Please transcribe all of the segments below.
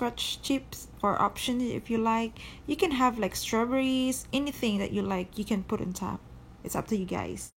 butterscotch chips for option if you like. You can have like strawberries, anything that you like, you can put on top. It's up to you guys.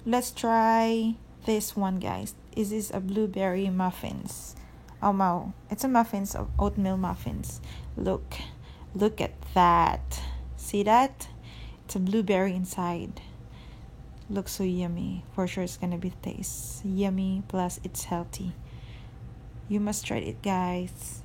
Let's try this one, guys. Is this a blueberry muffins? Oh wow, it's a muffins of oatmeal muffins. Look at that. See that? It's a blueberry inside. Looks so yummy. For sure it's gonna be taste yummy, plus it's healthy. You must try it, guys.